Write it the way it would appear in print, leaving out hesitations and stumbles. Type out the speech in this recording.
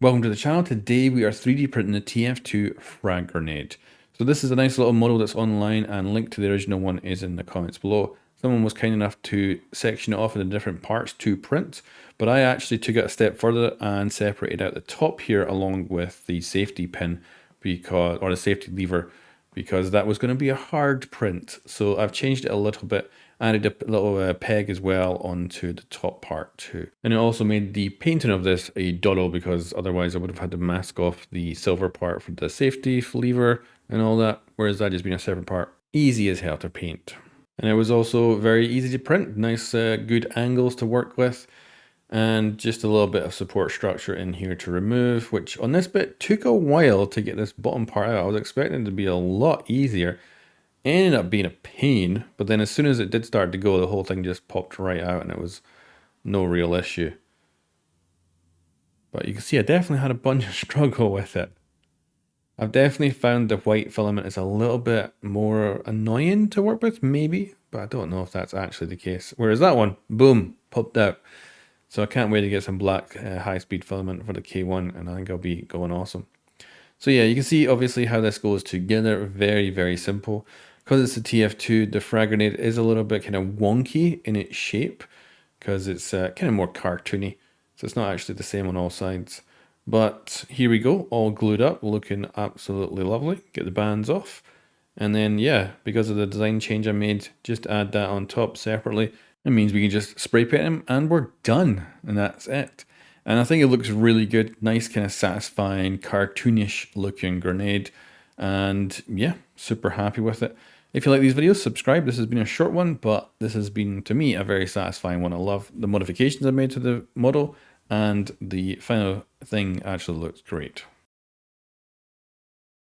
Welcome to the channel. Today we are 3D printing the TF2 frag grenade. So this is a nice little model that's online, and link to the original one is in the comments below. Someone was kind enough to section it off into different parts to print, but I actually took it a step further and separated out the top here along with the safety pin or the safety lever, because that was going to be a hard print. So I've changed it a little bit, added a little peg as well onto the top part too. And it also made the painting of this a doddle, because otherwise I would have had to mask off the silver part for the safety lever and all that, whereas that just being a separate part, easy as hell to paint. And it was also very easy to print, nice good angles to work with, and just a little bit of support structure in here to remove, which on this bit took a while to get this bottom part out. I was expecting it to be a lot easier. It ended up being a pain, but then as soon as it did start to go, the whole thing just popped right out and it was no real issue. But you can see I definitely had a bunch of struggle with it. I've definitely found the white filament is a little bit more annoying to work with, maybe, but I don't know if that's actually the case. Whereas that one, boom, popped out. So I can't wait to get some black high-speed filament for the K1, and I think I'll be going awesome. So yeah, you can see obviously how this goes together. Very, very simple. Because it's a TF2, the frag grenade is a little bit kind of wonky in its shape, because it's kind of more cartoony. So it's not actually the same on all sides. But here we go, all glued up, looking absolutely lovely. Get the bands off. And then yeah, because of the design change I made, just add that on top separately. It means we can just spray paint them and we're done. And that's it. And I think it looks really good. Nice kind of satisfying, cartoonish looking grenade. And yeah, super happy with it. If you like these videos, subscribe. This has been a short one, but this has been, to me, a very satisfying one. I love the modifications I made to the model, and the final thing actually looks great.